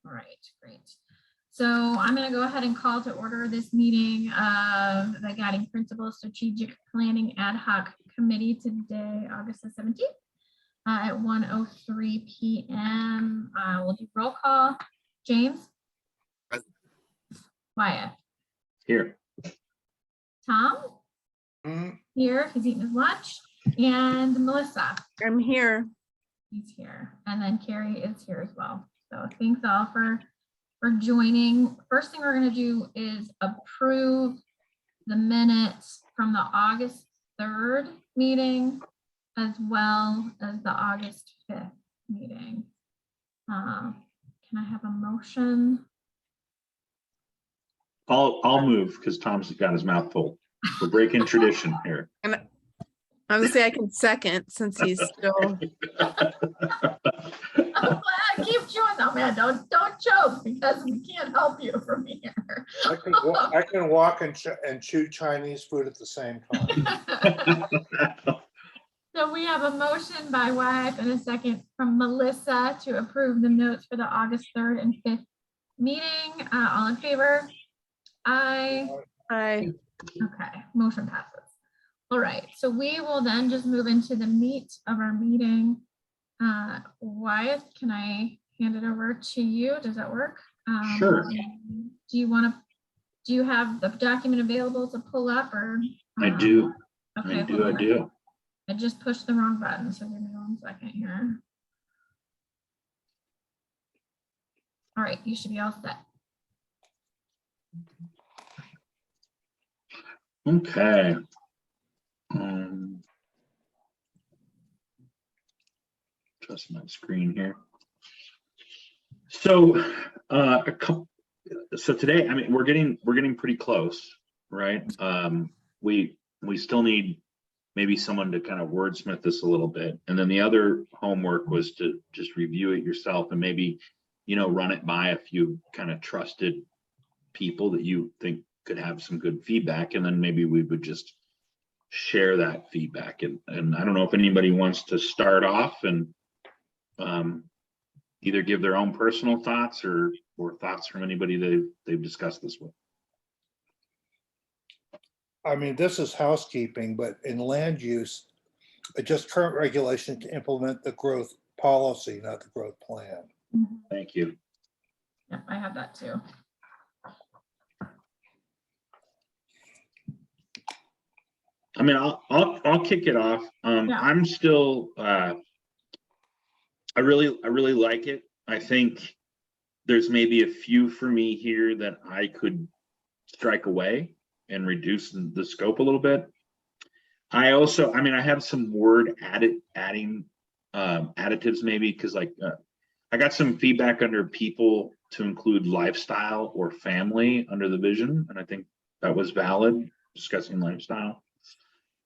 All right, great. So I'm going to go ahead and call to order this meeting of the Guiding Principles Strategic Planning Ad Hoc Committee today, August the 17th at 1:03 p.m. We'll do roll call. James? Present. Wyatt? Here. Tom? Here, he's eating his lunch. And Melissa? I'm here. He's here. And then Carrie is here as well. So thanks all for joining. First thing we're going to do is approve the minutes from the August 3rd meeting as well as the August 5th meeting. Can I have a motion? I'll move because Tom's got his mouth full. We're breaking tradition here. I would say I can second since he's still. Keep chewing though, man. Don't choke because we can't help you from here. I can walk and chew Chinese food at the same time. So we have a motion by Wyatt and a second from Melissa to approve the notes for the August 3rd and 5th meeting. All in favor? Aye. Hi. Okay, motion passes. All right, so we will then just move into the meat of our meeting. Wyatt, can I hand it over to you? Does that work? Sure. Do you have the document available to pull up or? I do. Okay, I do. I just pushed the wrong button, so give me 1 second here. All right, you should be all set. Okay. Adjust my screen here. So so today, I mean, we're getting pretty close, right? We still need maybe someone to kind of wordsmith this a little bit. And then the other homework was to just review it yourself and maybe, run it by a few kind of trusted people that you think could have some good feedback. And then maybe we would just share that feedback. And I don't know if anybody wants to start off and either give their own personal thoughts or thoughts from anybody they've discussed this with. I mean, this is housekeeping, but in land use, just current regulation to implement the growth policy, not the growth plan. Thank you. Yep, I have that too. I mean, I'll kick it off. Yeah. I'm still I really like it. I think there's maybe a few for me here that I could strike away and reduce the scope a little bit. I have some word adding additives maybe because I got some feedback under people to include lifestyle or family under the vision, and I think that was valid, discussing lifestyle.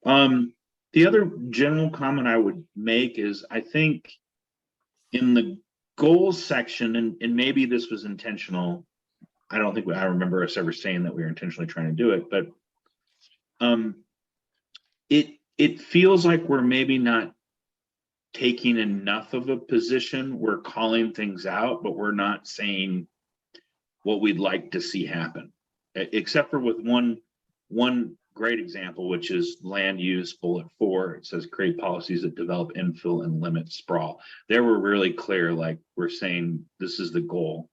The other general comment I would make is I think in the goals section, and maybe this was intentional, I don't think I remember us ever saying that we were intentionally trying to do it, but it feels like we're maybe not taking enough of a position. We're calling things out, but we're not saying what we'd like to see happen, except for with one great example, which is land use bullet 4. It says create policies that develop infill and limit sprawl. There we're really clear, like we're saying this is the goal.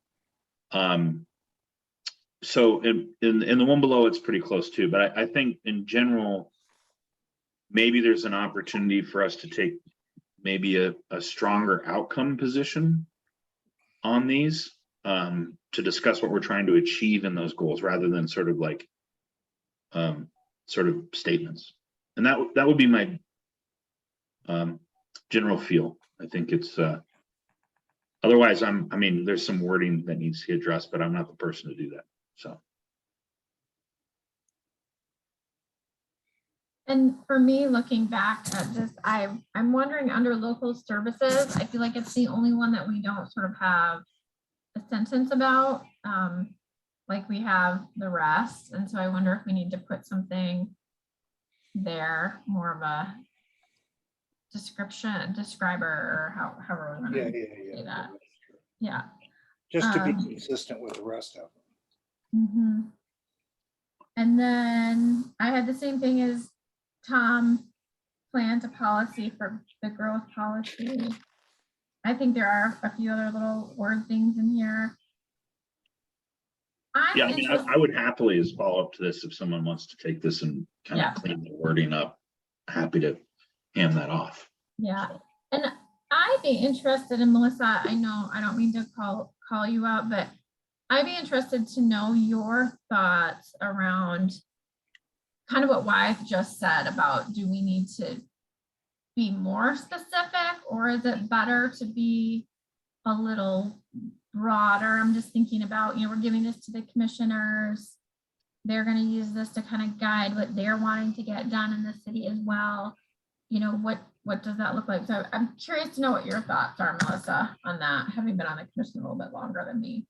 So in the one below, it's pretty close too, but I think in general, maybe there's an opportunity for us to take maybe a stronger outcome position on these to discuss what we're trying to achieve in those goals rather than sort of like sort of statements. And that would be my general feel. I think it's otherwise I mean there's some wording that needs to be addressed, but I'm not the person to do that. So. And for me, looking back at this, I'm wondering under local services, I feel like it's the only one that we don't sort of have a sentence about, like we have the rest. And so I wonder if we need to put something there, more of a describer, or however we want to say that. Yeah. just to be Um, consistent with the rest of them. Mhm. And then I had the same thing as Tom, plan to policy for the growth policy. I think there are a few other little word things in here. I'm Yeah, I mean, interested, I would happily as follow up to this if someone wants to take this and kind Yeah. of clean the wording up. Happy to hand that off. yeah, and I'd be interested in, Melissa, I know, I don't mean to call you out, but I'd be interested to know your thoughts around kind of what Wyeth just said about, do we need to be more specific, or is it better to be a little broader? I'm just thinking about, we're giving this to the commissioners. They're going to use this to kind of guide what they're wanting to get done in the city as well. What does that look like? So I'm curious to know what your thoughts are, Melissa, on that, having been on the commission a little bit longer than me.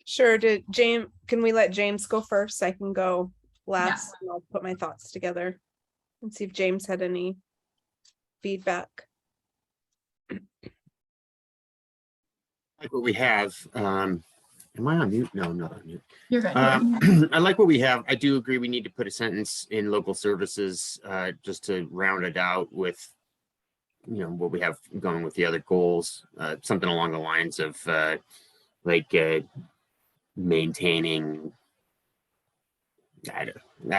Sure. Can we let James go first? I can go last and I'll put my thoughts together and see if James had any feedback. Like what we have, am I on mute? No, I'm not on mute. You're good. Yeah. I like what we have. I do agree we need to put a sentence in local services, just to round it out with, what we have going with the other goals, something along the lines of, maintaining, I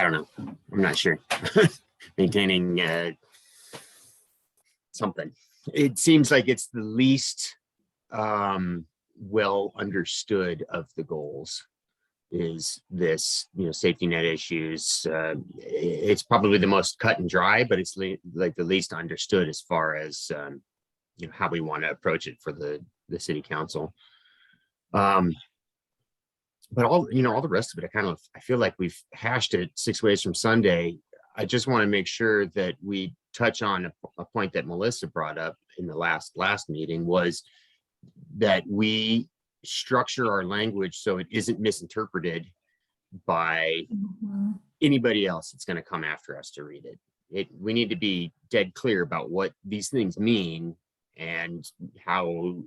don't know. I'm not sure. Maintaining, something. It seems like it's the least, well understood of the goals is this, safety net issues. It's probably the most cut and dry, but it's like the least understood as far as how we want to approach it for the city council. But all the rest of it, I feel like we've hashed it 6 ways from Sunday. I just want to make sure that we touch on a point that Melissa brought up in the last meeting, was that we structure our language so it isn't misinterpreted by Mhm. anybody else that's going to come after us to read it. We need to be dead clear about what these things mean and how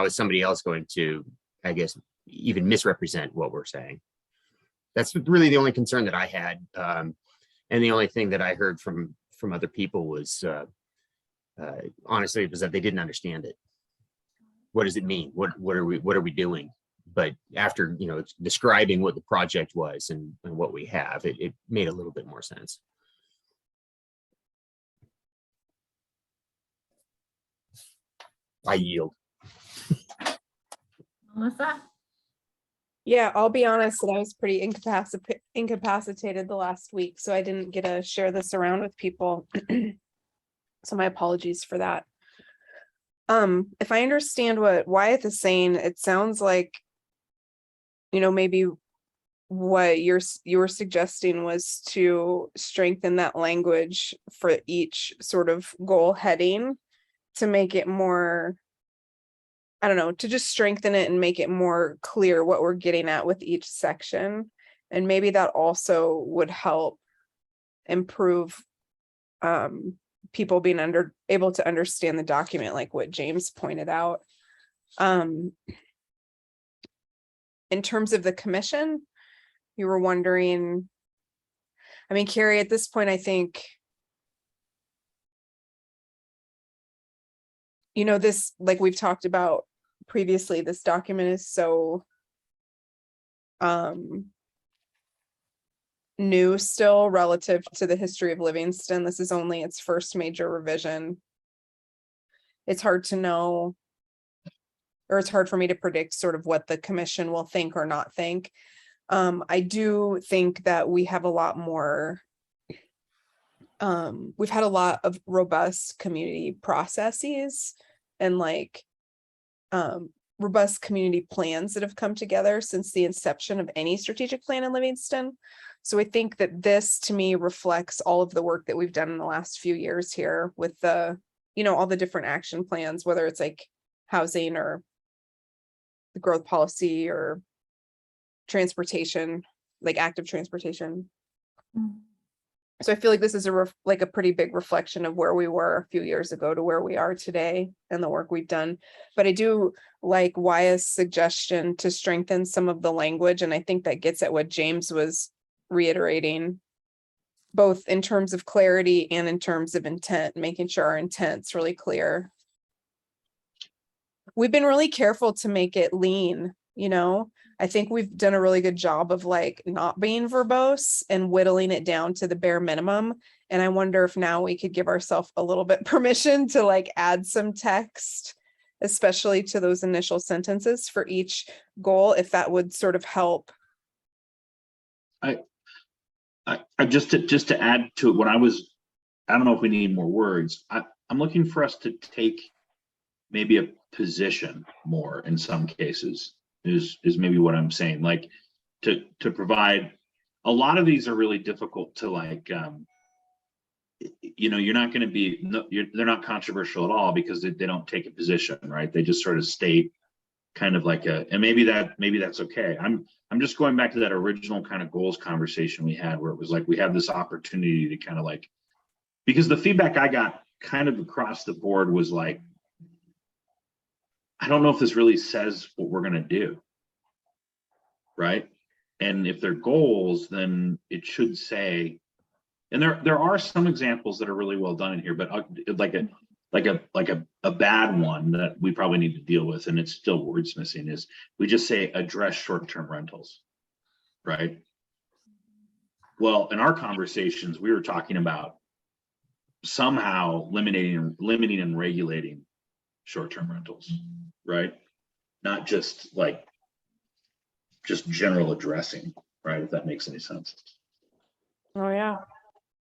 is somebody else going to, I guess, even misrepresent what we're saying. That's really the only concern that I had. And the only thing that I heard from other people was, honestly, it was that they didn't understand it. What does it mean? What are we doing? But after, describing what the project was and what we have, it made a little bit more sense. I yield. Melissa? Yeah, I'll be honest that I was pretty incapacitated the last week, so I didn't get to share this around with people. So my apologies for that. If I understand what Wyeth is saying, it sounds like, maybe what you were suggesting was to strengthen that language for each sort of goal heading to make it more, I don't know, to just strengthen it and make it more clear what we're getting at with each section. And maybe that also would help improve people being able to understand the document, like what James pointed out. In terms of the commission, you were wondering, I mean, Carrie, at this point, I think, this, like we've talked about previously, this document is so new still relative to the history of Livingston. This is only its first major revision. It's hard to know, or it's hard for me to predict sort of what the commission will think or not think. I do think that we have a lot more, we've had a lot of robust community processes and robust community plans that have come together since the inception of any strategic plan in Livingston. So I think that this, to me, reflects all of the work that we've done in the last few years here with the, all the different action plans, whether it's like housing or the growth policy or transportation, like active transportation. So I feel like this is like a pretty big reflection of where we were a few years ago to where we are today and the work we've done. But I do like Wyatt's suggestion to strengthen some of the language, and I think that gets at what James was reiterating, both in terms of clarity and in terms of intent, making sure our intent's really clear. We've been really careful to make it lean, you know. I think we've done a really good job of like not being verbose and whittling it down to the bare minimum. And I wonder if now we could give ourselves a little bit permission to like add some text, especially to those initial sentences for each goal, if that would sort of help. I just to add to it, I don't know if we need more words. I'm looking for us to take maybe a position more in some cases is maybe what I'm saying, like to provide. A lot of these are really difficult to like, you know, you're not going to be, they're not controversial at all because they don't take a position, right? They just sort of state kind of like and maybe that's okay. I'm just going back to that original kind of goals conversation we had where it was like, we have this opportunity to kind of like, because the feedback I got kind of across the board was like, I don't know if this really says what we're going to do. Right. And if they're goals, then it should say, and there are some examples that are really well done in here, but like a bad one that we probably need to deal with, and it's still words missing, is we just say address short-term rentals. Right. Well, in our conversations, we were talking about somehow limiting and regulating short-term rentals, right? Not just like just general addressing, right? If that makes any sense. Oh yeah.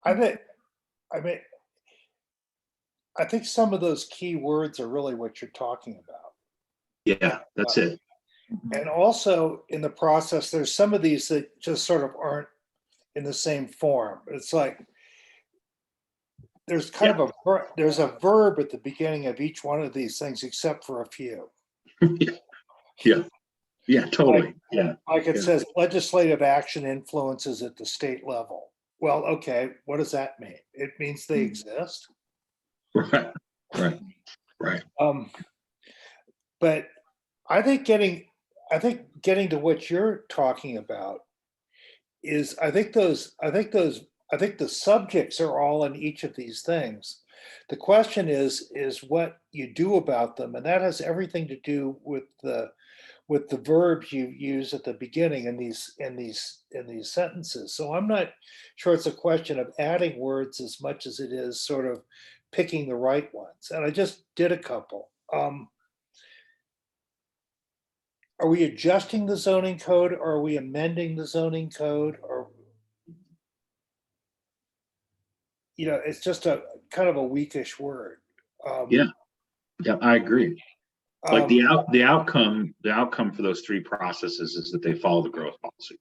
I think some of those key words are really what you're talking about. Yeah, that's it. And also in the process, there's some of these that just sort of aren't in the same form. It's like there's kind of there's a verb at the beginning of each one of these things, except for a few. Yeah, totally. Like it says legislative action influences at the state level. Well, okay, what does that mean? It means they exist. Right. But I think getting to what you're talking about is I think the subjects are all in each of these things. The question is what you do about them, and that has everything to do with the verbs you use at the beginning in these sentences. So I'm not sure it's a question of adding words as much as it is sort of picking the right ones. And I just did a couple. Are we adjusting the zoning code, or are we amending the zoning code? Or, you know, it's just a kind of a weakish word. Yeah, I agree. Like the outcome for those three processes is that they follow the growth policy,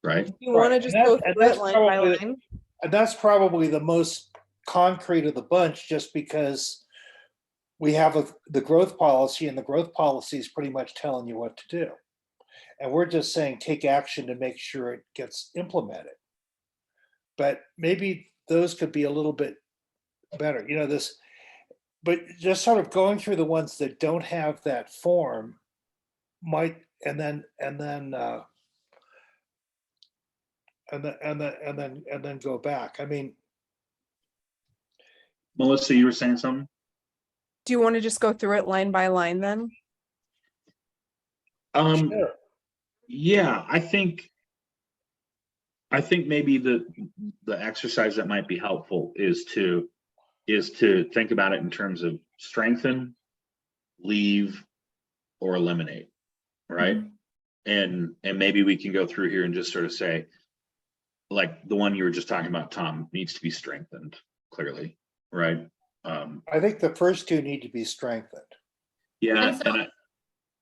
right? You want to just go through it line by line? And that's probably the most concrete of the bunch, just because we have the growth policy, and the growth policy is pretty much telling you what to do. And we're just saying, take action to make sure it gets implemented. But maybe those could be a little bit better, you know, but just sort of going through the ones that don't have that form might, and then go back. I mean, Melissa, you were saying something? Do you want to just go through it line by line then? sure. Yeah, I think maybe the exercise that might be helpful is to think about it in terms of strengthen, leave, or eliminate, right? And maybe we can go through here and just sort of say, like the one you were just talking about, Tom, needs to be strengthened clearly, right? I think the first two need to be strengthened. Yeah, And so-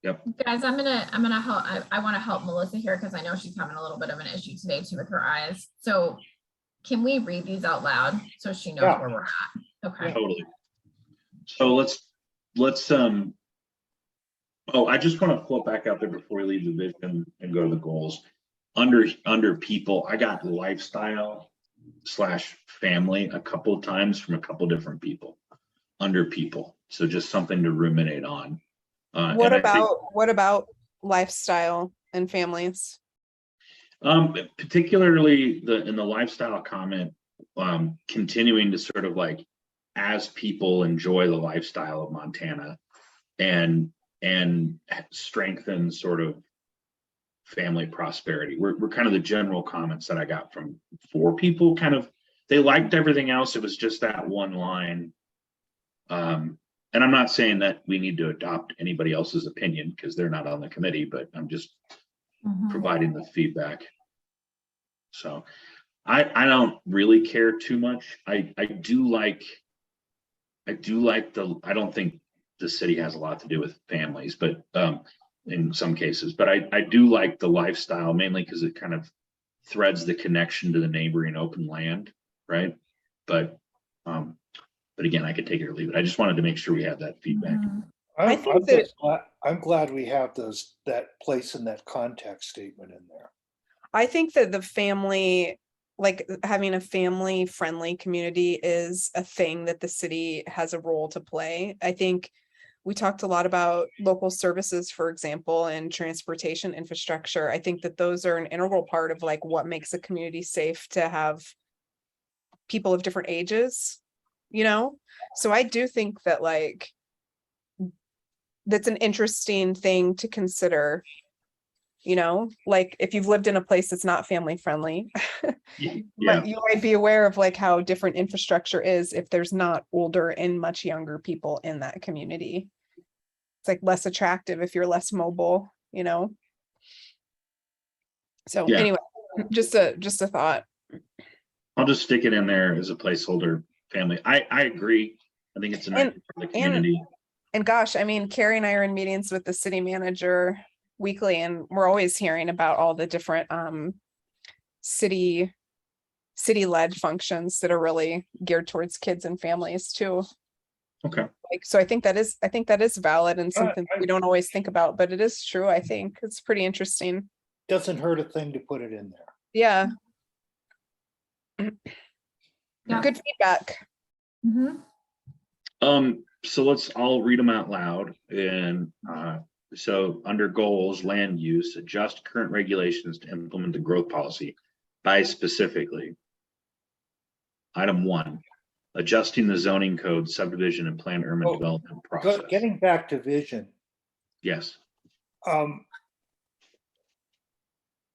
yep. Guys, I'm gonna help. I want to help Melissa here because I know she's having a little bit of an issue today too with her eyes. So can we read these out loud so she knows where we're at? Okay. Totally. So let's I just want to float back out there before we leave the vision and go to the goals. Under people, I got lifestyle slash family a couple of times from a couple different people, under people. So just something to ruminate on. What and I think, about lifestyle and families? particularly in the lifestyle comment, continuing to sort of like, as people enjoy the lifestyle of Montana and strengthen sort of family prosperity. We're kind of the general comments that I got from 4 people. Kind of, they liked everything else. It was just that one line. And I'm not saying that we need to adopt anybody else's opinion because they're not on the committee, but I'm just Mhm. providing the feedback. So I don't really care too much. I do like I don't think the city has a lot to do with families, but in some cases, but I do like the lifestyle mainly because it kind of threads the connection to the neighboring open land, right? But again, I could take it or leave it. I just wanted to make sure we had that feedback. Mhm. I think that- I'm glad we have that place in that context statement in there. I think that the family, like having a family friendly community is a thing that the city has a role to play. I think we talked a lot about local services, for example, and transportation infrastructure. I think that those are an integral part of like what makes a community safe to have people of different ages, you know? So I do think that like that's an interesting thing to consider. You know, like if you've lived in a place that's not family friendly, Yeah, you might be aware of like how different infrastructure is if there's not older and much younger people in that community. It's like less attractive if you're less mobile, you know? So Yeah. anyway, just a thought. I'll just stick it in there as a placeholder. Family. I agree. I think it's a nice part of the community. And gosh, I mean, Carrie and I are in meetings with the city manager weekly, and we're always hearing about all the different city led functions that are really geared towards kids and families too. Okay. Like, so I think that is valid and something we don't always think about, but it is true. I think it's pretty interesting. Doesn't hurt a thing to put it in there. Yeah. Yeah. Good feedback. Mhm. So I'll read them out loud. And so under goals, land use, adjust current regulations to implement the growth policy by specifically. Item 1, adjusting the zoning code, subdivision and planned urban development process. Getting back to vision, Yes.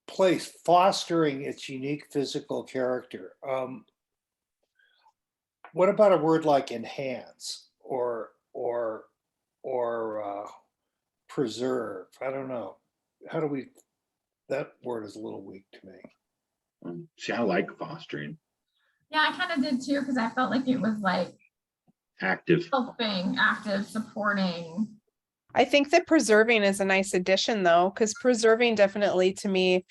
place fostering its unique physical character. What about a word like enhance or preserve? I don't know. That word is a little weak to me. See, I like fostering. Yeah, I kind of did too, because I felt like it was like Active. helping, active, supporting. I think that preserving is a nice addition though, because preserving definitely to me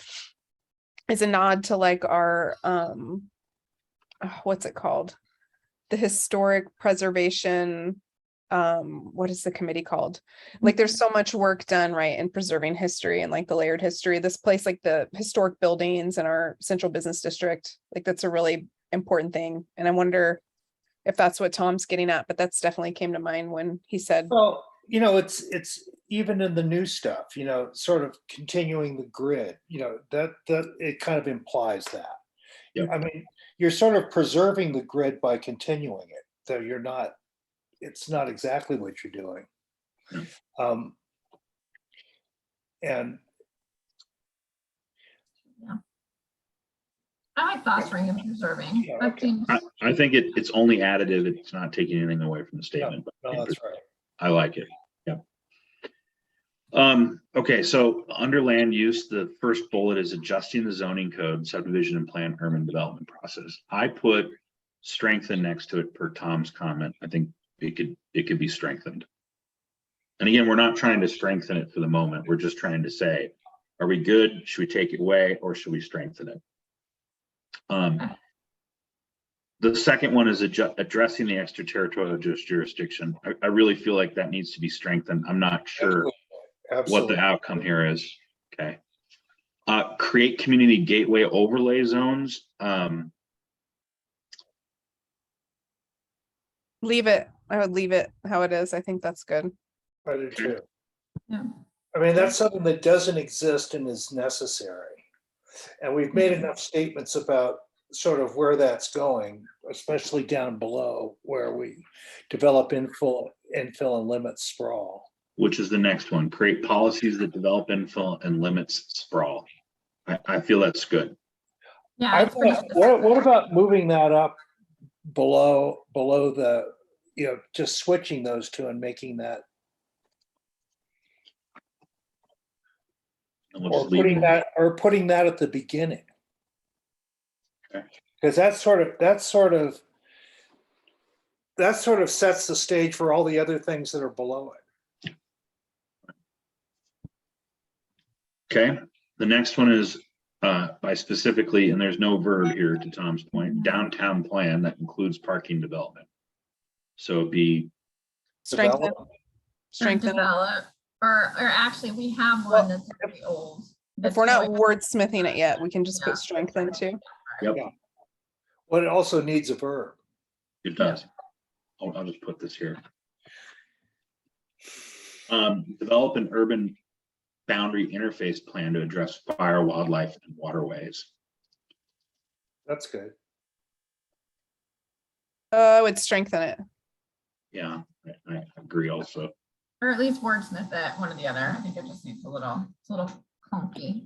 is a nod to like our what's it called? The historic preservation. What is the committee called? Like there's so much work done, right, in preserving history and like the layered history. This place, like the historic buildings in our central business district, like that's a really important thing. And I wonder if that's what Tom's getting at, but that's definitely came to mind when he said, Well, it's even in the new stuff, sort of continuing the grid, that it kind of implies that. Yep. I mean, you're sort of preserving the grid by continuing it, so it's not exactly what you're doing. And I like fostering and preserving. Yeah, That okay. seems- I think it's only additive. It's not taking anything away from the statement. no, that's right. I like it. Yep. Okay, so under land use, the first bullet is adjusting the zoning code, subdivision and planned urban development process. I put strengthen next to it per Tom's comment. I think it could be strengthened. And again, we're not trying to strengthen it for the moment. We're just trying to say, are we good? Should we take it away or should we strengthen it? The second one is addressing the extraterritorial jurisdiction. I really feel like that needs to be strengthened. I'm not sure what Absolutely. the outcome here is. Okay. Create community gateway overlay zones. Leave it. I would leave it how it is. I think that's good. I do too. Yeah. I mean, that's something that doesn't exist and is necessary. And we've made enough statements about sort of where that's going, especially down below where we develop infill and limit sprawl. Which is the next one, create policies that develop infill and limits sprawl. I feel that's good. Yeah. I it's pretty thought, what specific. about moving that up below the, just switching those two and making that, And we'll just leave it. putting that at the beginning. Okay. Because that sort of sets the stage for all the other things that are below it. Okay, the next one is by specifically, and there's no verb here to Tom's point, downtown plan that includes parking development. So it'd be, Strengthen. Develop. Or Strengthen. it. develop, or actually, we have one that's very old. If we're not wordsmithing it yet, we can just put strengthen too. yep, Yeah. Well, it also needs a verb. it does. I'll just put this here. Develop an urban boundary interface plan to address fire, wildlife, and waterways. That's good. I would strengthen it. Yeah, I agree also. Or at least wordsmith it, one or the other. I think it just needs it's a little clunky.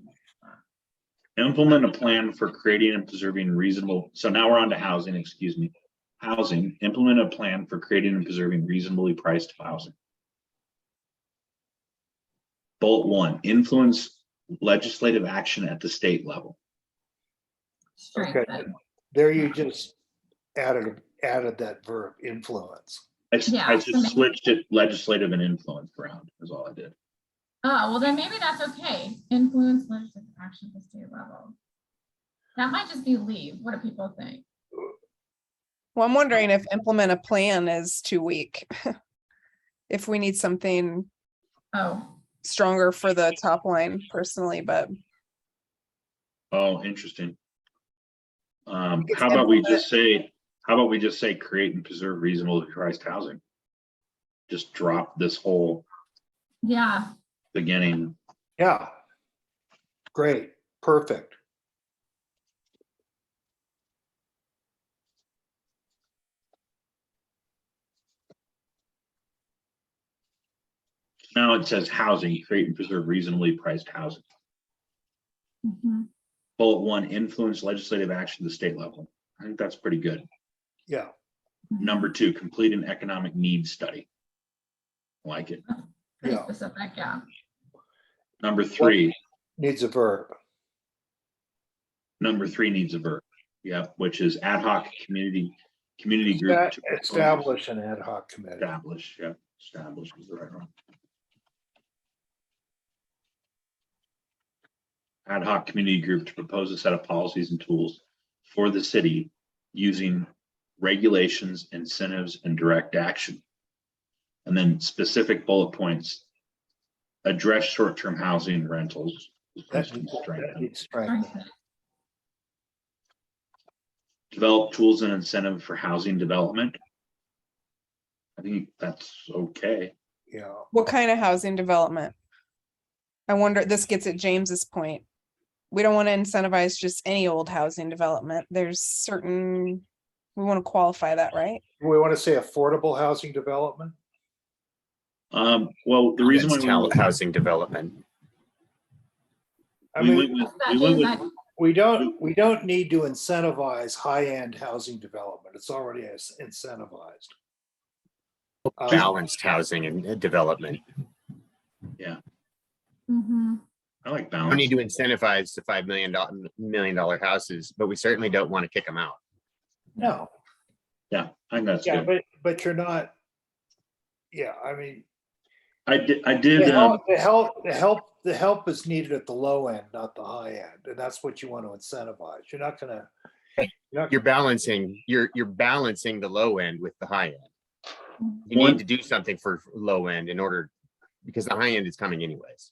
Implement a plan for creating and preserving reasonable, so now we're on to housing, excuse me. Housing, implement a plan for creating and preserving reasonably priced housing. Bullet 1, influence legislative action at the state level. Strengthen. There you just added that verb, influence. I Yeah, so just maybe- switched it legislative and influence around, is all I did. Oh, well, then maybe that's okay. Influence legislative action at the state level. That might just be leave. What do people think? Well, I'm wondering if implement a plan is too weak. If we need something Oh, stronger for the top line personally, but Oh, interesting. It's How about we implement- just say create and preserve reasonably priced housing? Just drop this whole yeah. beginning. Yeah. Great, perfect. Now it says housing, create and preserve reasonably priced housing. Mhm. Bullet 1, influence legislative action at the state level. I think that's pretty good. Yeah, Number 2, complete an economic needs study. Like it. Pretty yeah. specific, yeah. Number 3 Needs a verb. needs a verb. Yeah, which is ad hoc community group. to propose- Establish an ad hoc committee. Establish, yeah, establish is the right one. Ad hoc community group to propose a set of policies and tools for the city using regulations, incentives, and direct action. And then specific bullet points, address short-term housing rentals. That needs strength. Strengthen. Develop tools and incentive for housing development. I think that's okay. Yeah, what kind of housing development? I wonder, this gets at James's point. We don't want to incentivize just any old housing development. There's certain, we want to qualify that, right? we want to say affordable housing development. Well, the reason why That's housing development. I we mean, went That with, we went is- with, we don't need to incentivize high-end housing development. It's already incentivized. Balanced housing and development. Mhm. I like We don't balance. need to incentivize the $5 million houses, but we certainly don't want to kick them out. No, Yeah, I think that's yeah, good. but you're not. Yeah, I mean, I did, the help is needed at the low end, not the high end, and that's what you want to incentivize. You're not gonna. You're balancing the low end with the high end. You One- need to do something for low end in order, because the high end is coming anyways.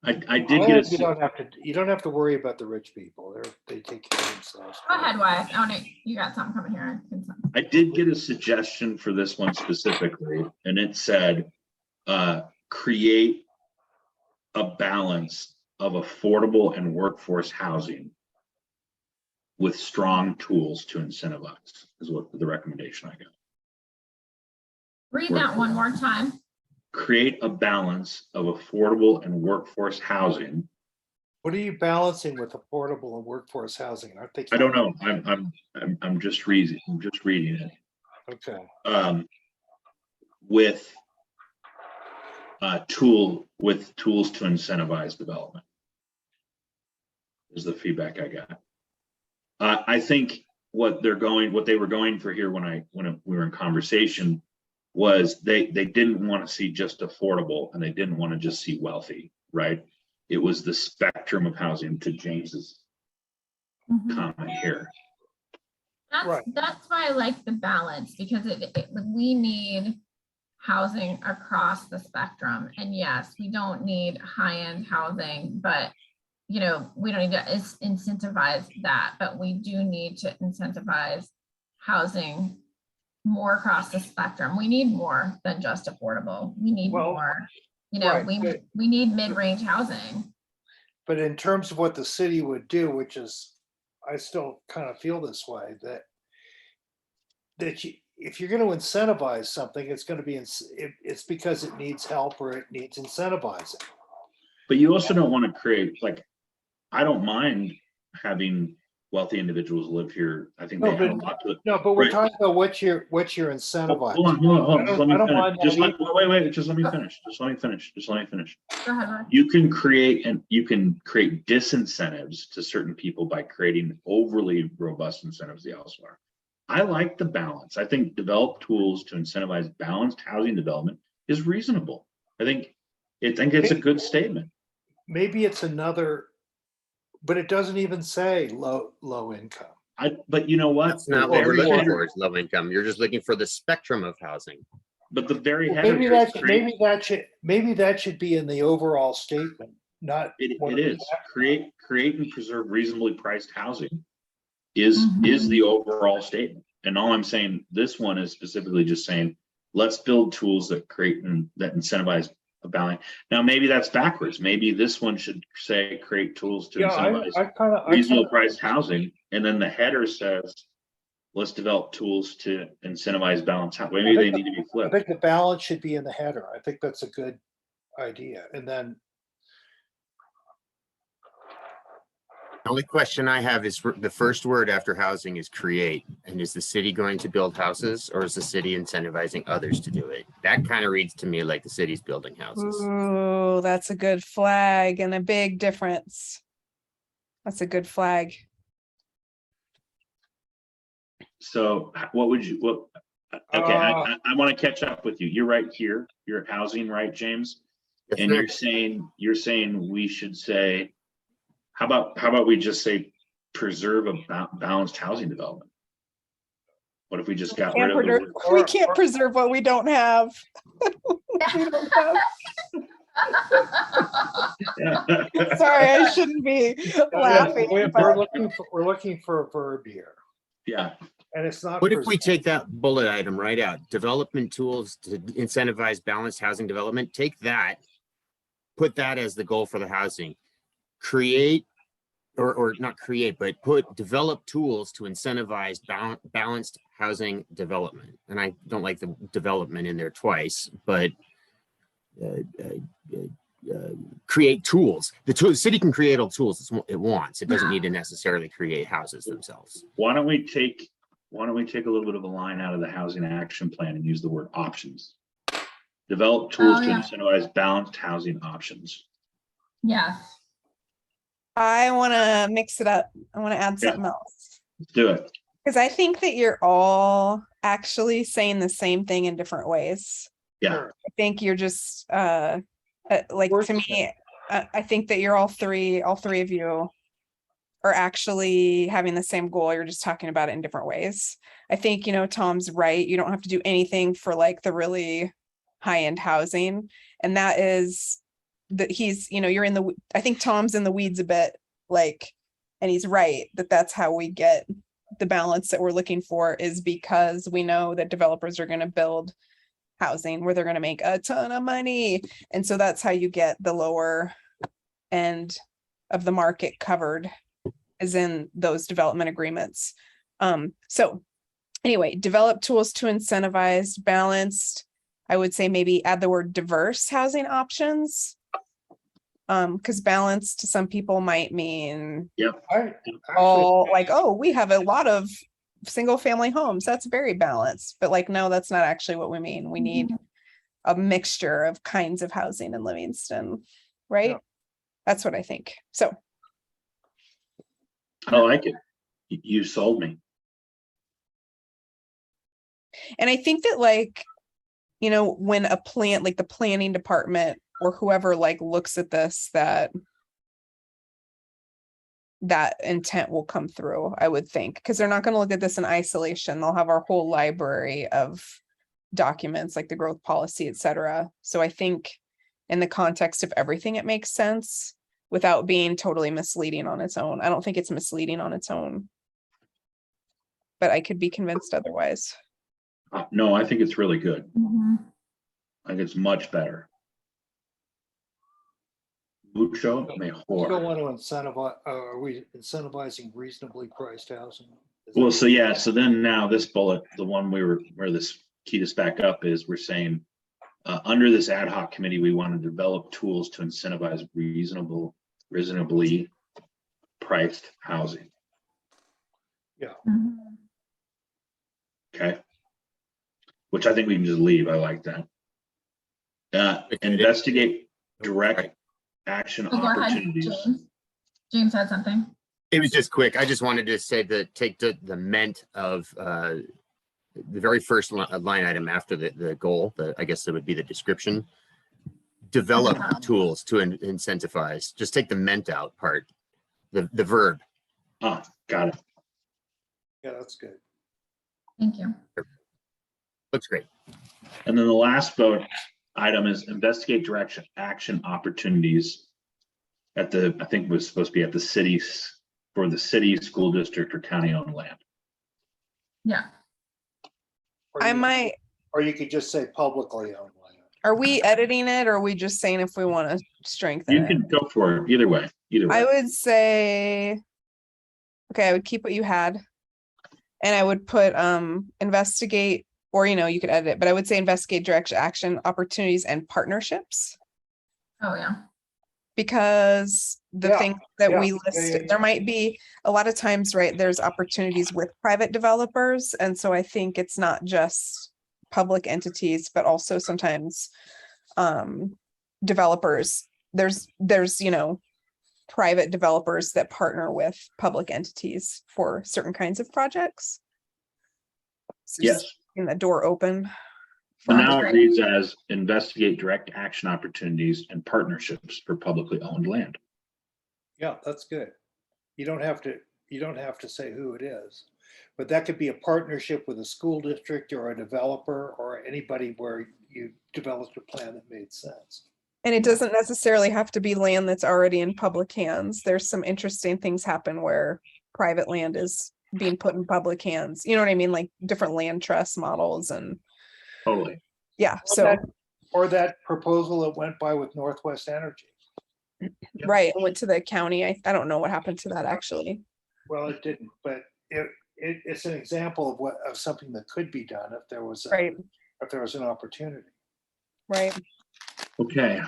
I did get a, You don't have to worry about the rich people. They take care of themselves. Go ahead, Wyatt. Oh, no, you got something coming here. I did get a suggestion for this one specifically, and it said, create a balance of affordable and workforce housing with strong tools to incentivize, is what the recommendation I got. Read that one more time. Create a balance of affordable and workforce housing. What are you balancing with affordable and workforce housing? Aren't they? I don't know. I'm just reading. I'm just reading it. Okay. With tools to incentivize development is the feedback I got. I think what they were going for here when we were in conversation was they didn't want to see just affordable, and they didn't want to just see wealthy, right? It was the spectrum of housing, to James's Mhm. comment here. Right. That's why I like the balance, because we need housing across the spectrum. And yes, we don't need high-end housing, but we don't need to incentivize that, but we do need to incentivize housing more across the spectrum. We need more than just affordable. We need more, right, we need mid-range housing. But in terms of what the city would do, which is, I still kind of feel this way, that if you're going to incentivize something, it's going to be, it's because it needs help or it needs incentivizing. But you also don't want to create, like, I don't mind having wealthy individuals live here. I think they have a lot to. No, but we're Right. talking about what you're incentivizing. Hold on. Just let me I don't finish. mind that Wait. Just let me finish. Go ahead, Roy. You can create disincentives to certain people by creating overly robust incentives elsewhere. I like the balance. I think develop tools to incentivize balanced housing development is reasonable. I think it's a good statement. Maybe it's another, but it doesn't even say low income. But you know what? That's not what we're looking for, is low income. You're just looking for the spectrum of housing. But the very Well, header maybe here that should be in the overall statement, not. it is create and preserve reasonably priced housing is Mhm. the overall statement. And all I'm saying, this one is specifically just saying, let's build tools that create and that incentivize a balance. Now, maybe that's backwards. Maybe this one should say create tools to incentivize reasonable priced housing. And then the header says, let's develop tools to incentivize balanced housing. Maybe they need to be I flipped. think the balance should be in the header. I think that's a good idea. And then The only question I have is the first word after housing is create. And is the city going to build houses, or is the city incentivizing others to do it? That kind of reads to me like the city's building houses. Ooh, that's a good flag and a big difference. That's a good flag. So okay, I want to catch up with you. You're right here. You're at housing, right, James? Yes, And sir. you're saying we should say, how about we just say preserve a balanced housing development? What if we just got rid of the word? We can't preserve what we don't have. We don't have. Sorry, I shouldn't be laughing. we're looking for a verb here, Yeah, and it's not. What if we take that bullet item right out? Development tools to incentivize balanced housing development. Take that, put that as the goal for the housing. Create, or not create, but develop tools to incentivize balanced housing development. And I don't like the development in there twice, but create tools. The city can create all tools it wants. It doesn't need to necessarily create houses themselves. why don't we take a little bit of a line out of the housing action plan and use the word options? Develop tools to incentivize balanced housing options. Yes. I want to mix it up. I want to add something else. Let's do it. Because I think that you're all actually saying the same thing in different ways. Yeah. I think you're just like, to me, I think that you're all three of you are actually having the same goal. You're just talking about it in different ways. I think, Tom's right. You don't have to do anything for like the really high-end housing. And that is that he's, you're in the, I think Tom's in the weeds a bit, like, and he's right that that's how we get the balance that we're looking for, is because we know that developers are going to build housing where they're going to make a ton of money. And so that's how you get the lower end of the market covered, is in those development agreements. So anyway, develop tools to incentivize balanced, I would say maybe add the word diverse housing options. Because balance to some people might mean all like, oh, we have a lot of single family homes. That's very balanced. But like, no, that's not actually what we mean. We need a mixture of kinds of housing in Livingston, right? Yeah. That's what I think. So I like it. You sold me. and I think that like, when a plant, like the planning department or whoever like looks at this, that intent will come through, I would think, because they're not going to look at this in isolation. They'll have our whole library of documents like the growth policy, et cetera. So I think in the context of everything, it makes sense without being totally misleading on its own. I don't think it's misleading on its own, but I could be convinced otherwise. No, I think it's really good. Mhm. I think it's much better. Mucho You don't mejor. want to incentivize, are we incentivizing reasonably priced housing? Well, so yeah, so then now this bullet, the one where this keyed us back up is, we're saying, under this ad hoc committee, we want to develop tools to incentivize reasonably priced housing. Mhm. Okay. Which I think we can just leave. I like that. Investigate direct action Oh, go ahead, opportunities. James. James had something. It was just quick. I just wanted to say that take the ment of the very first line item after the goal, I guess that would be the description. Develop tools to incentivize. Just take the ment out part, the verb. Ah, got it. Yeah, that's good. Thank you. Looks great. And then the last vote item is investigate direct action opportunities at the, I think it was supposed to be at the cities, for the city, school district, or county owned land. Yeah. Or I you- might, Or you could just say publicly owned land. are we editing it or are we just saying if we want to strengthen You it? can go for it either way, I would say, okay, I would keep what you had. And I would put investigate, or you could edit it, but I would say investigate direct action opportunities and partnerships. Oh, yeah. Because the Yeah, things that yeah, we yeah, listed, yeah, there yeah. might be a lot of times, right? There's opportunities with private developers. And so I think it's not just public entities, but also sometimes developers. There's private developers that partner with public entities for certain kinds of projects. So Yes. just keeping the door open. So That's now it great. reads as investigate direct action opportunities and partnerships for publicly owned land. Yeah, that's good. You don't have to say who it is, but that could be a partnership with a school district or a developer or anybody where you developed a plan that made sense. And it doesn't necessarily have to be land that's already in public hands. There's some interesting things happen where private land is being put in public hands. You know what I mean? Like different land trust models and Totally. yeah. So, Or that proposal that went by with Northwest Energy. right. I went to the county. I don't know what happened to that actually. Well, it didn't, but it's an example of something that could be done if there was Right. if there was an opportunity. Right. Okay.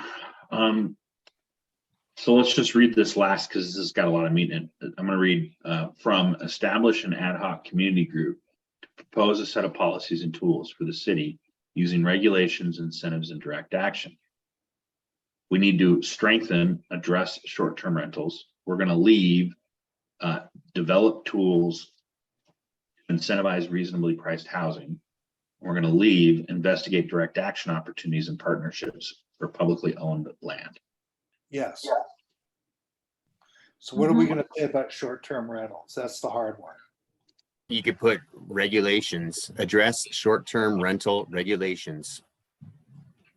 So let's just read this last because this has got a lot of meat in it. I'm going to read from establish an ad hoc community group to propose a set of policies and tools for the city using regulations, incentives, and direct action. We need to strengthen, address short-term rentals. We're going to leave, develop tools to incentivize reasonably priced housing. We're going to leave, investigate direct action opportunities and partnerships for publicly owned land. Yes. So what are we going to say about short-term rentals? That's the hard one. You could put regulations, address short-term rental regulations.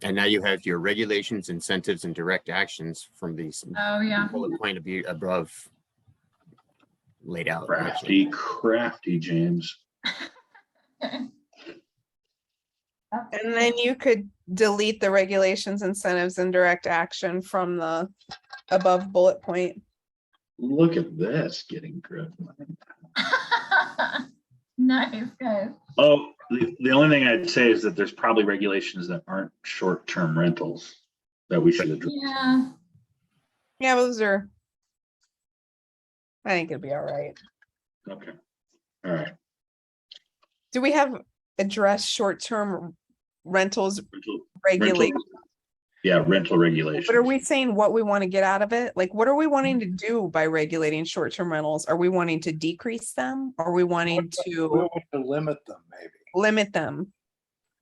And now you have your regulations, incentives, and direct actions from these Oh, yeah. bullet point above laid out. Crafty, James. And then you could delete the regulations, incentives, and direct action from the above bullet point. Look at this getting good. Nice, guys. Oh, the only thing I'd say is that there's probably regulations that aren't short-term rentals that we should address. Yeah. Yeah, those are. I think it'd be all right. Okay. All right. Do we have address short-term rentals Rental- regulation? Yeah, rental regulations. But are we saying what we want to get out of it? Like, what are we wanting to do by regulating short-term rentals? Are we wanting to decrease them? Are we wanting We to want to limit them, maybe. limit them?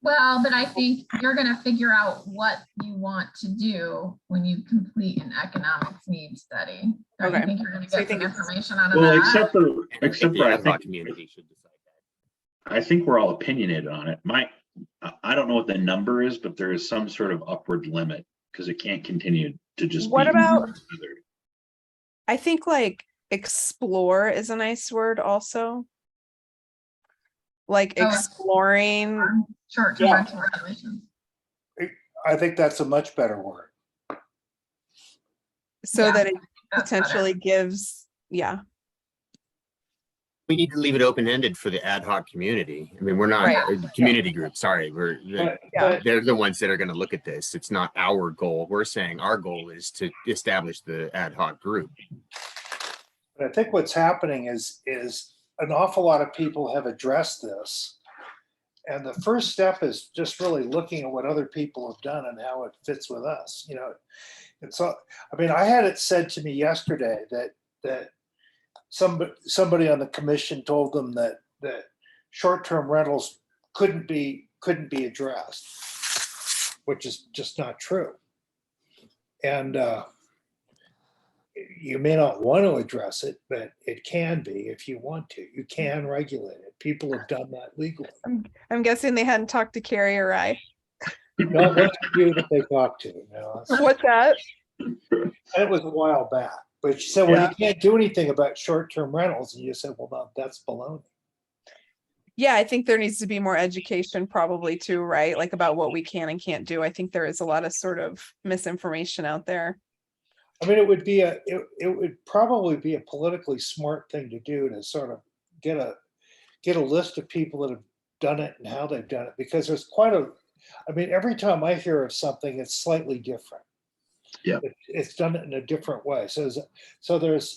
Well, but I think you're gonna figure out what you want to do when you complete an economics needs study. Don't you Okay. think you're gonna So you get some think it's- information out of Well, that? except for, And I except think for, the I ad hoc think, community should decide that. I think we're all opinionated on it. I don't know what the number is, but there is some sort of upward limit because it can't continue to just What be about- feathered. I think like explore is a nice word also. Like Oh, exploring, Short-term Yeah. rental regulations. I think that's a much better word. so Yeah, that it That's better. potentially gives, yeah, We need to leave it open-ended for the ad hoc community. I mean, we're not, Right. community group, sorry, But, Yeah. but they're the ones that are gonna look at this. It's not our goal. We're saying our goal is to establish the ad hoc group. But I think what's happening is an awful lot of people have addressed this. And the first step is just really looking at what other people have done and how it fits with us, you know. And so, I mean, I had it said to me yesterday that somebody on the commission told them that short-term rentals couldn't be addressed, which is just not true. And you may not want to address it, but it can be if you want to. You can regulate it. People have done that legally. I'm guessing they hadn't talked to Carrie or I. Not what to do that they talk to, you know. What's that? That was a while back, but she said, well, you can't do anything about short-term rentals. And you said, well, no, that's baloney. Yeah, I think there needs to be more education probably too, right? Like about what we can and can't do. I think there is a lot of sort of misinformation out there. I mean, it would probably be a politically smart thing to do to sort of get a list of people that have done it and how they've done it, because there's I mean, every time I hear of something, it's slightly different. Yeah. It's done it in a different way. So there's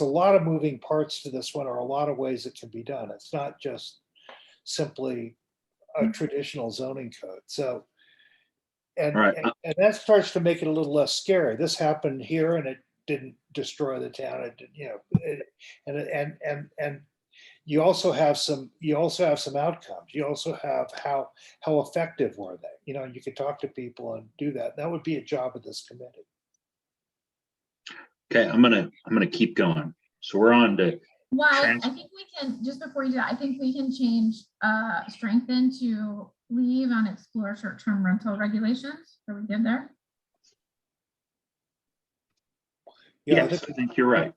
a lot of moving parts to this one, or a lot of ways it can be done. It's not just simply a traditional zoning code. So, and Right. that starts to make it a little less scary. This happened here and it didn't destroy the town. It, you know, and you also have some outcomes. You also have how effective were they? You know, you could talk to people and do that. That would be a job of this committee. Okay, I'm gonna keep going. So we're on to, Well, I Trans- think we can, just before you do that, I think we can change, strengthen to leave on explore short-term rental regulations. Are we good there? Yeah, I yes, think- I think you're right.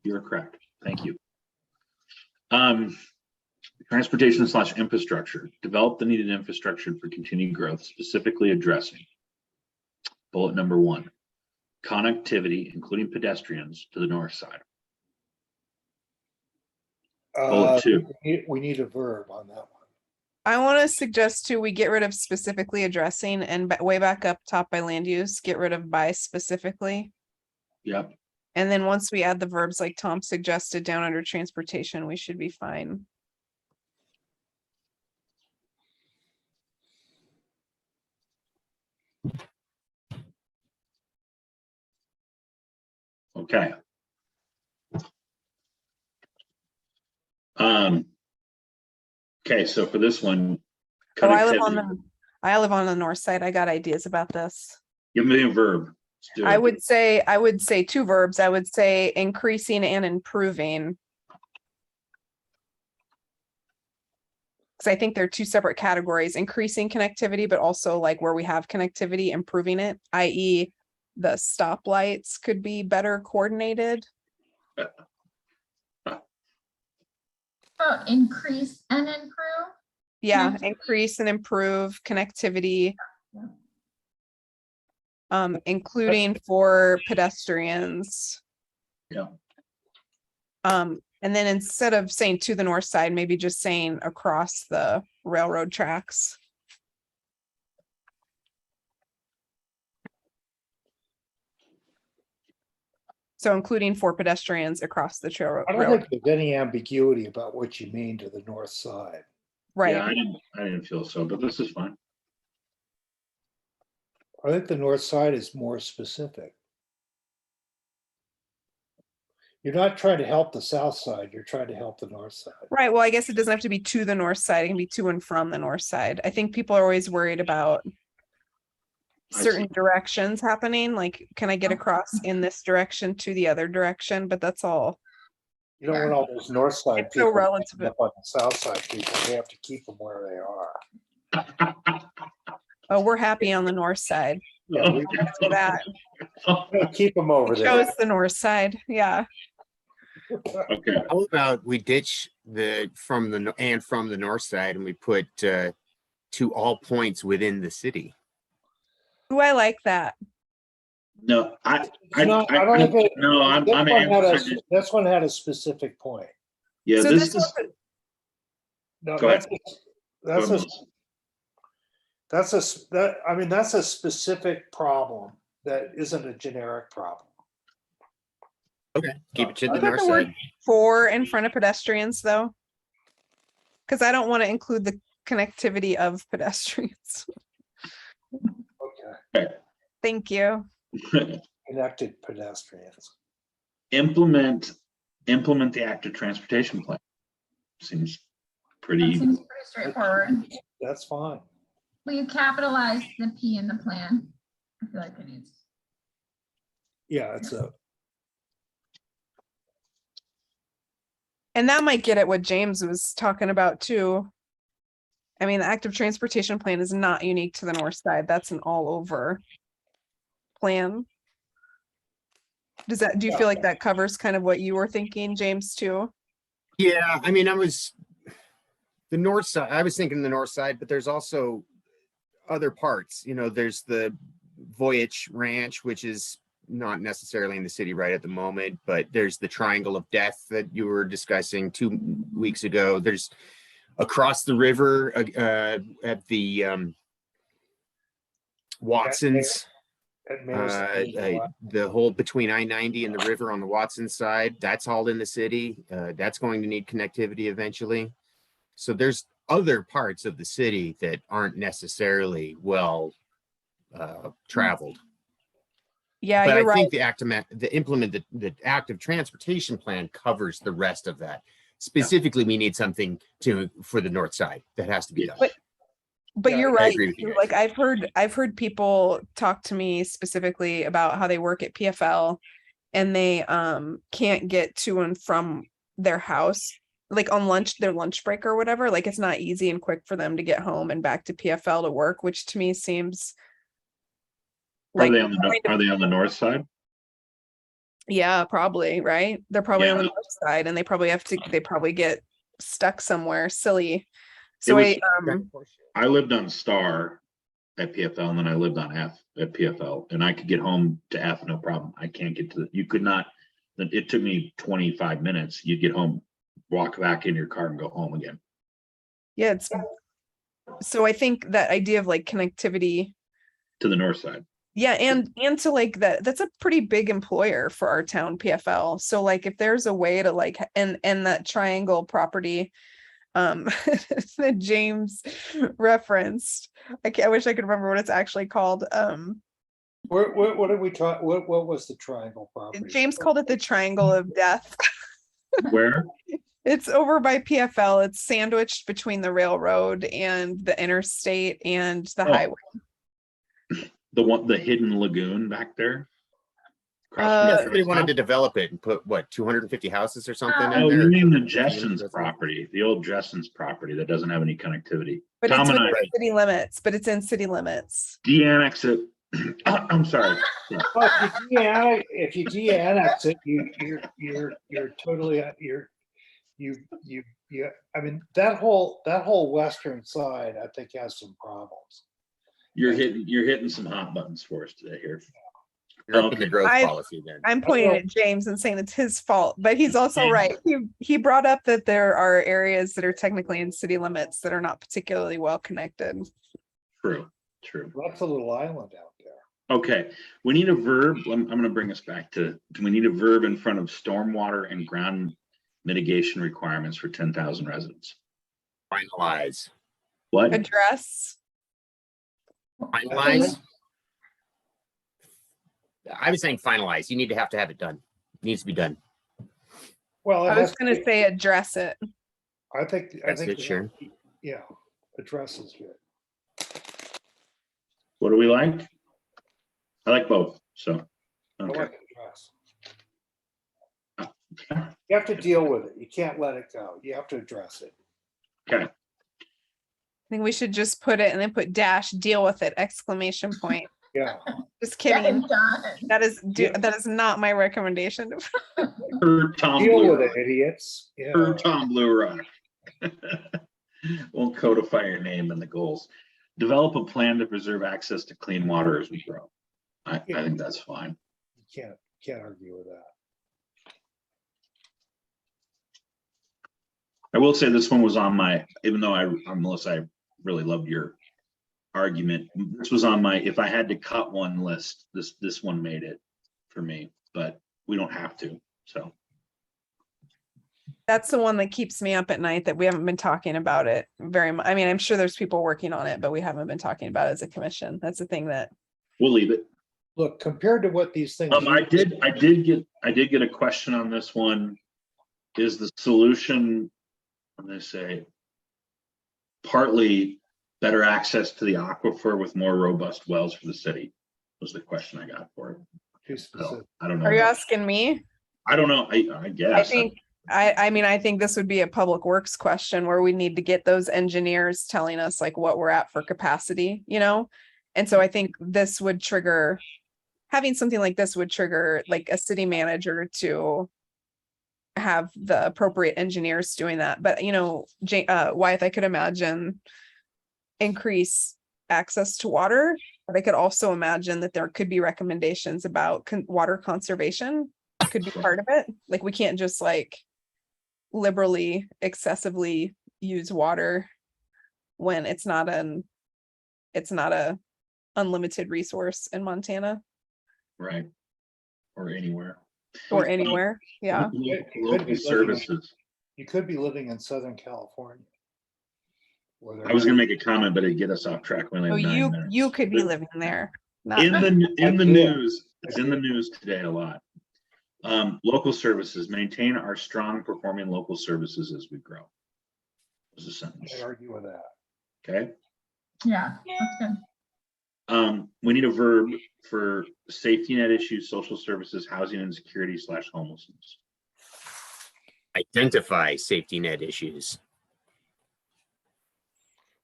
You're correct. Thank you. Transportation/infrastructure, develop the needed infrastructure for continued growth, specifically addressing bullet number 1, connectivity, including pedestrians to the north side. Bullet 2, we need a verb on that one. I want to suggest too, we get rid of specifically addressing and way back up top by land use, get rid of by specifically. yep. And then once we add the verbs like Tom suggested down under transportation, we should be fine. Okay. Okay, so for this one, Oh, I live on connectivity, the north side. I got ideas about this. give me a verb. Let's do I it. would say two verbs. I would say increasing and improving. Because I think they're two separate categories, increasing connectivity, but also like where we have connectivity, improving it, i.e. the stoplights could be better coordinated. Oh, increase and improve? Yeah, Connectivity. increase and improve connectivity. Yeah. Including for pedestrians. Yeah. And then instead of saying to the north side, maybe just saying across the railroad tracks. So including for pedestrians across the trail. I don't railroad. think there's any ambiguity about what you mean to the north side. Right. Yeah, I didn't feel so, but this is fine. I think the north side is more specific. You're not trying to help the south side, you're trying to help the north side. Right. Well, I guess it doesn't have to be to the north side. It can be to and from the north side. I think people are always worried about I certain see. directions happening. Like, can I get across in this direction to the other direction? But that's all. You don't want all those north side It's so people relative. up on the south side people, they have to keep them where they are. Oh, we're happy on the north side. Yeah, we So that keep them over there. shows the north side. Yeah. Okay, How about we ditch the from the north side and we put to all points within the city? Ooh, I like that. no, I No, I don't think it- no, This one had a specific point. yeah, So this this is, was, No, Go ahead. that's Go a, ahead. that's a specific problem that isn't a generic problem. Okay, keep it to the Look at north the word side. for in front of pedestrians though. Because I don't want to include the connectivity of pedestrians. Okay, Thank you. connected pedestrians. implement the active transportation plan. Seems That pretty, seems pretty straightforward. That's fine. Will you capitalize the P in the plan? I feel like it needs. Yeah, it's a, And that might get at what James was talking about too. I mean, the active transportation plan is not unique to the north side. That's an all over plan. Do you feel like that covers kind of what you were thinking, James, too? Yeah, I mean, I was thinking the north side, but there's also other parts, there's the Voyage Ranch, which is not necessarily in the city right at the moment, but there's the Triangle of Death that you were discussing 2 weeks ago. There's across the river at the Watsons, it matters. the whole between I-90 and the river on the Watson side, that's all in the city. That's going to need connectivity eventually. So there's other parts of the city that aren't necessarily well traveled. Yeah, But you're I right. think the active transportation plan covers the rest of that. Specifically, we need something for the north side that has to be done. But Yeah, you're I right. agree with you Like guys. I've heard people talk to me specifically about how they work at PFL and they can't get to and from their house like on their lunch break or whatever. Like it's not easy and quick for them to get home and back to PFL to work, which to me seems are like they on the north side? yeah, probably, right? They're probably on the Yeah. north side and they probably get stuck somewhere silly. It So was- I I lived on Star at PFL and then I lived on F at PFL and I could get home to F no problem. I can't get to you could not, it took me 25 minutes. You'd get home, walk back in your car and go home again. yeah, so I think that idea of like connectivity. To the north side. Yeah, and to like that's a pretty big employer for our town, PFL. So like if there's a way to like and that triangle property that James referenced. I wish I could remember what it's actually called. What did we talk, what was the triangle property? James called it the Triangle of Death. Where? It's over by PFL. It's sandwiched between the railroad and the interstate and the Oh. highway. The hidden lagoon back there? across from Uh, the Somebody wanted to top. develop it and put what, 250 houses or something in Oh, there? you mean the Units Jessens residential? property, the old Jessens property that doesn't have any connectivity. but it's Tom and I within city limits, but it's in city limits. de-annex it. I'm sorry. Well, if you de-annex it, you're totally, I mean, that whole western side, I think has some problems. You're hitting some hot buttons for us today here. You're up in the Okay. growth I- policy then. I'm pointing know. at James and saying it's his fault, but he's also right. He brought up that there are areas that are technically in city limits that are not particularly well connected. True. That's a little island out there. Okay, we need a verb. I'm gonna bring us back to, do we need a verb in front of stormwater and ground mitigation requirements for 10,000 residents? Finalize. What? Address, Finalize. I was saying finalize. You need to have it done. It needs to be done. Well, it I has was gonna to be- say address it. I think, That's it, Sharon. yeah, address is good. What do we like? I like both, so. I Okay. like address. You have to deal with it. You can't let it go. You have to address it. Okay, I think we should just put it and then put dash, deal with it, exclamation point. Yeah. Just kidding. Done. That is, Yeah. that is not my recommendation. per Tom Deal Blue with it, Rock. idiots. Yeah. Per Tom Blue Rock. We'll codify your name and the goals. Develop a plan to preserve access to clean water as we grow. I think that's fine. You can't argue with that. I will say this one was on my, even though Melissa, I really loved your argument. This was on my, if I had to cut one list, this one made it for me, but we don't have to, so. That's the one that keeps me up at night, that we haven't been talking about it very much. I mean, I'm sure there's people working on it, but we haven't been talking about it as a commission. That's the thing that, We'll leave it. Look, compared to what these things. I did get a question on this one. Is the solution, I'm gonna say, partly better access to the aquifer with more robust wells for the city? Was the question I got for it. Too specific. I don't know. are you asking me? I don't know. I guess. I think, I mean, I think this would be a public works question where we need to get those engineers telling us like what we're at for capacity, you know? And so I think this would trigger, having something like this would trigger like a city manager to have the appropriate engineers doing that. But you know, Wyeth, I could imagine increase access to water, but I could also imagine that there could be recommendations about water conservation could be part of it. Like we can't just like liberally, excessively use water when it's not a unlimited resource in Montana Right. Or anywhere. or anywhere. Yeah. Local services. You could be living in Southern California. I was gonna make a comment, but it'd get us off track. We only So have 9 you minutes. could be living there. Not In the Idea. news, it's in the news today a lot. Local services, maintain our strong performing local services as we grow. Was a sentence. Can't argue with that. Okay. Yeah, that's good. We need a verb for safety net issues, social services, housing insecurity / homelessness. Identify safety net issues.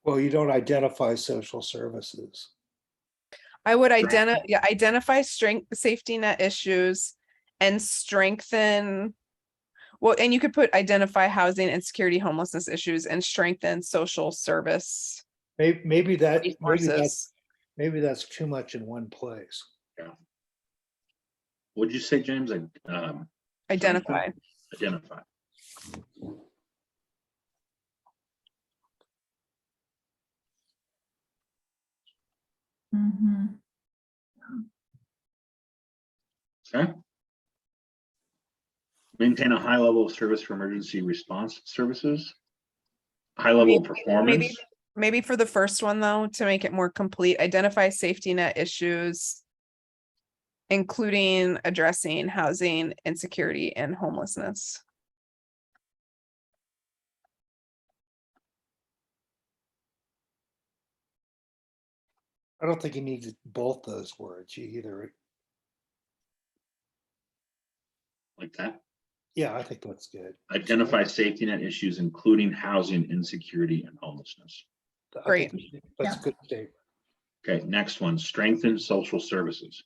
Well, you don't identify social services. I would identify strength, safety net issues and strengthen. Well, and you could put identify housing insecurity, homelessness issues and strengthen social service Maybe resources. that's too much in one place. What'd you say, James? Identify. Identify. Mhm. Okay. Maintain a high level of service for emergency response services. High level of performance. Maybe for the first one though, to make it more complete, identify safety net issues, including addressing housing insecurity and homelessness. I don't think you need both those words. You either like that. Yeah, I think that's good. Identify safety net issues, including housing insecurity and homelessness. I Great. think that's a good statement. Okay, next one, strengthen social services.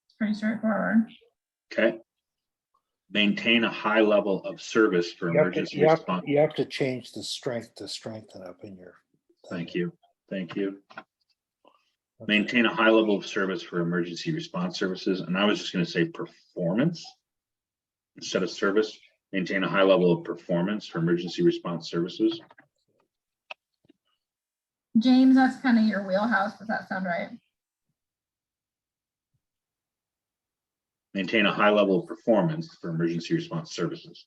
It's pretty straightforward. Okay. Maintain a high level of service for emergency response. You have to change the strength to strengthen up in your. Thank you. Thank you. Okay. Maintain a high level of service for emergency response services. And I was just going to say performance instead of service. Maintain a high level of performance for emergency response services. James, that's kind of your wheelhouse. Does that sound right? Maintain a high level of performance for emergency response services.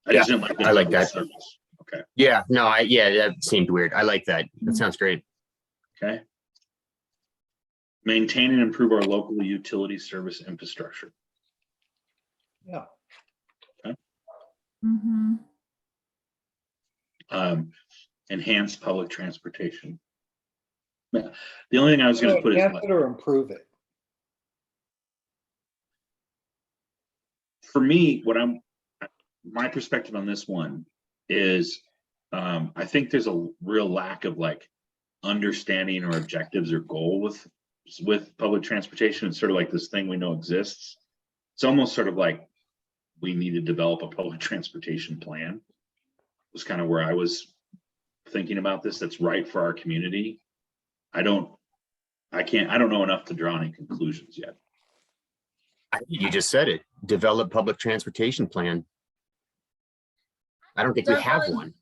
I Yeah, just didn't like the I like double that. service. Okay. Yeah, no, yeah, that seemed weird. I like that. That sounds great. Okay. Maintain and improve our local utility service infrastructure. Yeah. Mm-hmm. Enhance public transportation. Yeah, the only thing I was going to put is Enhance it or improve it. for me, my perspective on this one is I think there's a real lack of like understanding or objectives or goal with public transportation. It's sort of like this thing we know exists. It's almost sort of like we need to develop a public transportation plan. Was kind of where I was thinking about this. That's right for our community. I don't know enough to draw any conclusions yet. I think you just said it. Develop public transportation plan. I don't think we have one.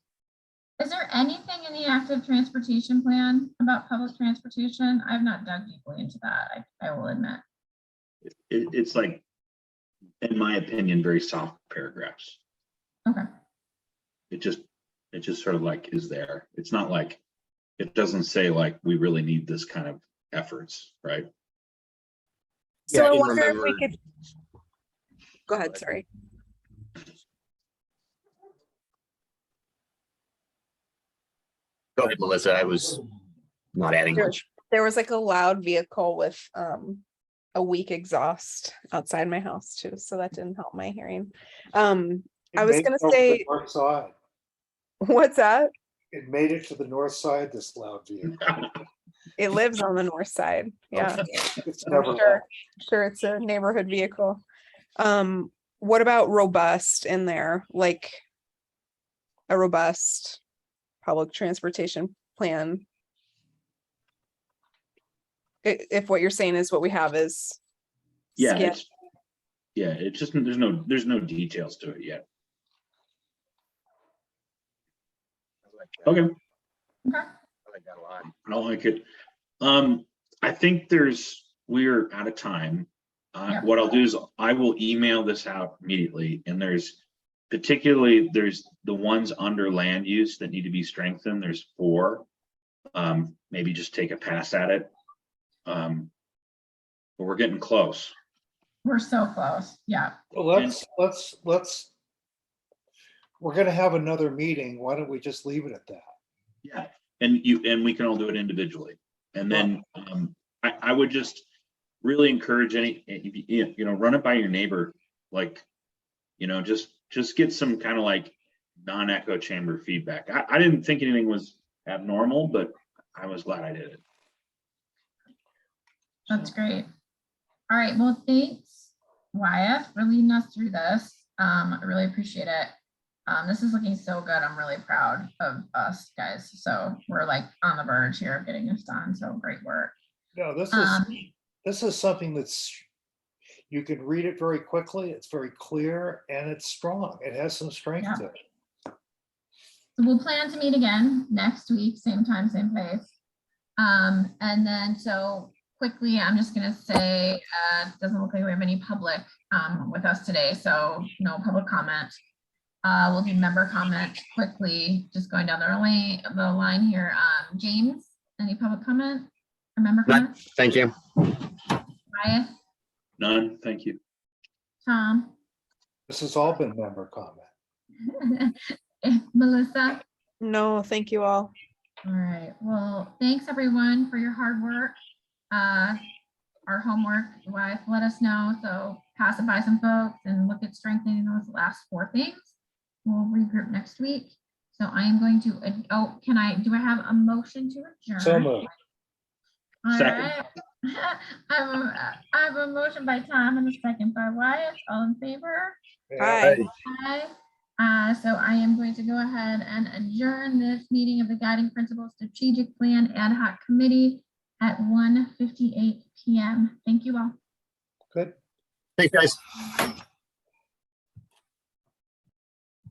Is there anything in the active transportation plan about public transportation? I've not dug deeply into that. I will admit. It's like, in my opinion, very soft paragraphs. Okay. It just sort of like is there. It's not like, it doesn't say like we really need this kind of efforts, right? So Yeah, I I wonder if we remember- could. Go ahead, sorry. Go ahead, Melissa. I was not adding Sure. much. There was like a loud vehicle with a weak exhaust outside my house too, so that didn't help my hearing. I was It made gonna it over to the say- North side. What's that? It made it to the north side, this loud vehicle. It lives on the north side. Yeah, It's I'm never sure. left. Sure, it's a neighborhood vehicle. What about robust in there? Like a robust public transportation plan? If what you're saying is what we have is. Yeah, sketch. it's just there's no details to it yet. Okay. Okay. I like that a lot. I don't like it. I think we're out of time. Yeah. What I'll do is I will email this out immediately, and there's the ones under land use that need to be strengthened. There's 4. Maybe just take a pass at it. But we're getting close. We're so close. Yeah. Well, let's, we're gonna have another meeting. Why don't we just leave it at that? Yeah, and we can all do it individually. And then I would just really encourage run it by your neighbor, like, just get some kind of like non-echo chamber feedback. I didn't think anything was abnormal, but I was glad I did it. That's great. All right. Well, thanks, Wyatt, for leading us through this. I really appreciate it. This is looking so good. I'm really proud of us guys. So we're like on the verge here of getting this done. So great work. No, Um, this is something that's, you can read it very quickly. It's very clear and it's strong. It has some strength Yeah. to it. So we'll plan to meet again next week, same time, same place. And then so quickly, I'm just gonna say, doesn't look like we have any public with us today, so no public comment. We'll do member comment quickly, just going down the line here. James, any public comment or member None. comment? Thank you. Wyatt, None, thank you. Tom, This has all been member comment. Melissa? No, thank you all. All right, well, thanks everyone for your hard work. our homework wise, let us know. So pass it by some folks and look at strengthening those last 4 things. We'll regroup next week. So I am going to, do I have a motion to adjourn? So moved. All Second. right. I have a motion by Tom and a second by Wyatt. All in favor? Hi. Aye. So I am going to go ahead and adjourn this meeting of the Guiding Principles Strategic Plan Ad Hoc Committee at 1:58 p.m. Thank you all. Good. Thanks, guys.